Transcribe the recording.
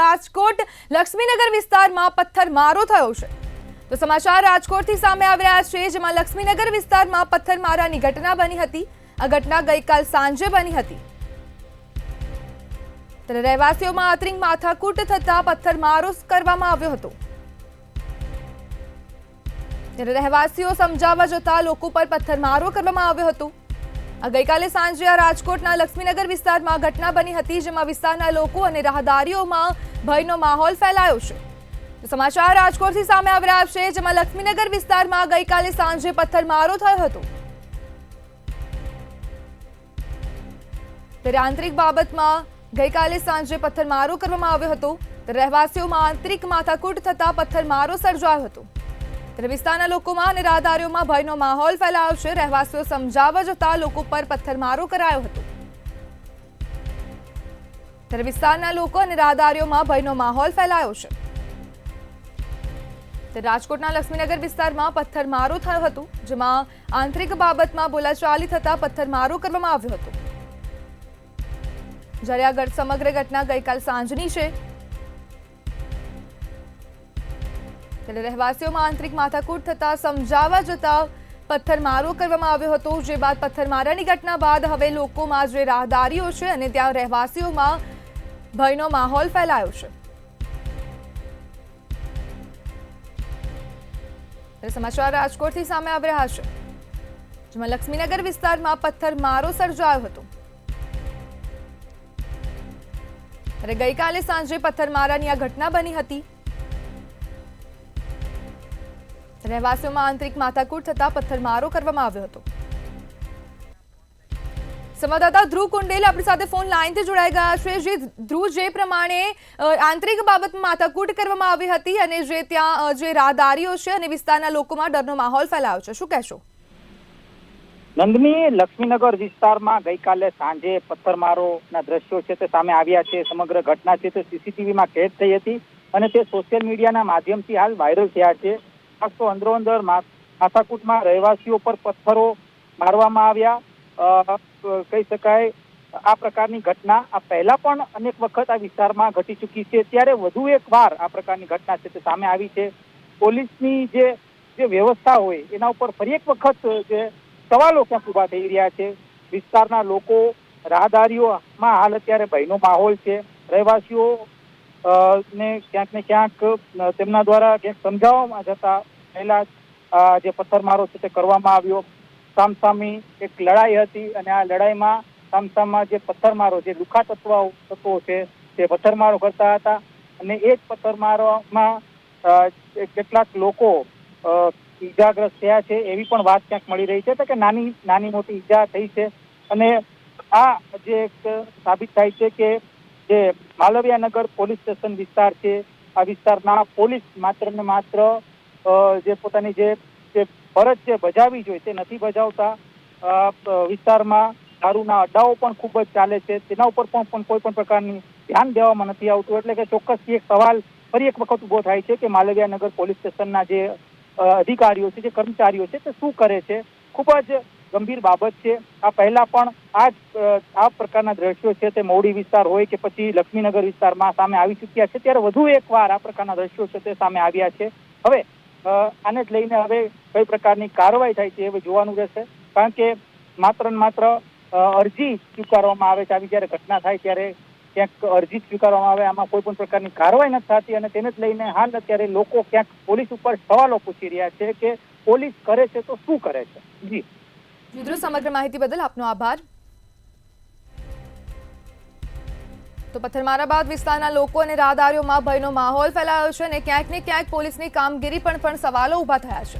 રાજકોટ લક્ષ્મીનગર વિસ્તારમાં પથ્થરમારો થયો છે। તો સમાચાર રાજકોટથી સામે આવી રહ્યા છે, જેમાં લક્ષ્મીનગર વિસ્તારમાં પથ્થરમારાની ઘટના બની હતી। આ ઘટના ગઈકાલ સાંજે બની હતી। ત્યારે રહેવાસીઓમાં આંતરિક માથાકૂટ થતા પથ્થરમારો કરવામાં આવ્યો હતો। ત્યારે રહેવાસીઓ સમજાવવા જતા લોકો પર પથ્થરમારો કરવામાં આવ્યો હતો। આ ગઈકાલે સાંજે રાજકોટના લક્ષ્મીનગર વિસ્તારમાં ઘટના બની હતી, જેમાં વિસ્તારના લોકો અને રાહદારીઓમાં ભયનો માહોલ ફેલાયો છે। તો સમાચાર રાજકોટથી સામે આવી રહ્યા છે, જેમાં લક્ષ્મીનગર વિસ્તારમાં ગઈકાલે સાંજે પથ્થરમારો થયો હતો। ત્યારે આંતરિક બાબતમાં ગઈકાલે સાંજે પથ્થરમારો કરવામાં આવ્યો હતો। રહેવાસીઓમાં આંતરિક માથાકૂટ થતા પથ્થરમારો સર્જાયો હતો। ત્યારે વિસ્તારના લોકોમાં અને રાહદારીઓમાં ભયનો માહોલ ફેલાયો છે। રહેવાસીઓ સમજાવવા જતા લોકો પર પથ્થરમારો કરાયો હતો। ત્યારે વિસ્તારના લોકો અને રાહદારીઓમાં ભયનો માહોલ ફેલાયો છે। ત્યારે રાજકોટના લક્ષ્મીનગર વિસ્તારમાં પથ્થરમારો થયો હતો, જેમાં આંતરિક બાબતમાં બોલાચાલી થતા પથ્થરમારો કરવામાં આવ્યો હતો। જ્યારે આ સમગ્ર ઘટના ગઈકાલ સાંજની છે। ત્યારે રહેવાસીઓમાં આંતરિક માથાકૂટ થતા સમજાવવા જતા પથ્થરમારો કરવામાં આવ્યો હતો। જે બાદ પથ્થરમારાની ઘટના બાદ હવે લોકોમાં જે રાહદારીઓ છે અને ત્યાં રહેવાસીઓમાં ભયનો માહોલ ફેલાયો છે। સમાચાર રાજકોટથી સામે આવી રહ્યા છે, જેમાં લક્ષ્મીનગર વિસ્તારમાં પથ્થરમારો સર્જાયો હતો। ત્યારે ગઈકાલે સાંજે પથ્થરમારાની આ ઘટના બની હતી। રહેવાસીઓમાં આંતરિક માથાકૂટ થતા પથ્થરમારો કરવામાં આવ્યો હતો। સંવાદદાતા ધ્રુવ કુંડેલ આપણી સાથે ફોન લાઈનથી જોડાઈ ગયા છે। ધ્રુવ, જે પ્રમાણે આંતરિક બાબતમાં માથાકૂટ કરવામાં આવી હતી અને જે ત્યાં જે રાહદારીઓ છે અને વિસ્તારના લોકોમાં ડરનો માહોલ ફેલાયો છે, શું કહેશો? નંદની, લક્ષ્મીનગર વિસ્તારમાં ગઈકાલે સાંજે પથ્થરમારોના દ્રશ્યો છે તે સામે આવ્યા છે। સમગ્ર ઘટના છે તે સીસીટીવીમાં કેદ થઈ હતી અને તે સોશિયલ મીડિયાના માધ્યમથી હાલ વાયરલ થયા છે। ખાસ તો અંદરોઅંદર માથાકૂટમાં રહેવાસીઓ પર પથ્થરો મારવામાં આવ્યા કહી શકાય। આ પ્રકારની ઘટના આ પહેલા પણ અનેક વખત આ વિસ્તારમાં ઘટી ચૂકી છે, ત્યારે વધુ એક વાર આ પ્રકારની ઘટના છે તે સામે આવી છે। પોલીસની જે વ્યવસ્થા હોય એના ઉપર ફરી એક વખત જે સવાલો ક્યાંક ઉભા થઈ રહ્યા છે। વિસ્તારના લોકો, રાહદારીઓમાં હાલ અત્યારે ભયનો માહોલ છે। રહેવાસીઓ ને ક્યાંક તેમના દ્વારા ક્યાંક સમજાવવામાં જતા પહેલા જે પથ્થરમારો છે તે કરવામાં આવ્યો। સામસામી એક લડાઈ હતી અને આ લડાઈમાં સામસામા જે પથ્થરમારો, જે લુખા તત્વો છે તે પથ્થરમારો કરતા હતા અને એ જ પથ્થરમારોમાં કેટલાક લોકો ઈજાગ્રસ્ત થયા છે એવી પણ વાત ક્યાંક મળી રહી છે, કે નાની મોટી ઈજા થઈ છે। અને આ જે સાબિત થાય છે કે જે માલવીયાનગર પોલીસ સ્ટેશન વિસ્તાર છે, આ વિસ્તારના પોલીસ માત્ર ને માત્ર જે પોતાની જે ફરજ છે બજાવવી જોઈએ તે નથી બજાવતા। વિસ્તારમાં દારૂના અડ્ડાઓ પણ ખૂબ જ ચાલે છે, તેના ઉપર પણ કોઈ પણ પ્રકારની ધ્યાન દેવામાં નથી આવતું। એટલે કે ચોક્કસથી એક સવાલ ફરી એક વખત ઉભો થાય છે કે માલવીયાનગર પોલીસ સ્ટેશનના જે અધિકારીઓ છે, જે કર્મચારીઓ છે તે શું કરે છે। ખૂબ જ ગંભીર બાબત છે। આ પહેલા પણ આ પ્રકારના દ્રશ્યો છે તે મોવડી વિસ્તાર હોય કે પછી લક્ષ્મીનગર વિસ્તારમાં સામે આવી ચૂક્યા છે, ત્યારે વધુ એક વાર આ પ્રકારના દ્રશ્યો છે તે સામે આવ્યા છે। હવે આને જ લઈને હવે કઈ પ્રકારની કાર્યવાહી થાય છે એ જોવાનું રહેશે, કારણ કે માત્ર ને માત્ર અરજી સ્વીકારવામાં આવે છે। આવી જયારે ઘટના થાય ત્યારે ક્યાંક અરજી સ્વીકારવામાં આવે, આમાં કોઈ પણ પ્રકારની કાર્યવાહી નથી થતી અને તેને જ લઈને હાલ અત્યારે લોકો ક્યાંક પોલીસ ઉપર સવાલો પૂછી રહ્યા છે કે પોલીસ કરે છે તો શું કરે છે। જી સમગ્ર માહિતી બદલ આપનો આભાર। તો પથ્થરમારા બાદ વિસ્તારના લોકો અને રાહદારીઓમાં ભયનો માહોલ ફેલાયો છે અને ક્યાંક ને ક્યાંક પોલીસની કામગીરી પણ સવાલો ઉભા થયા છે।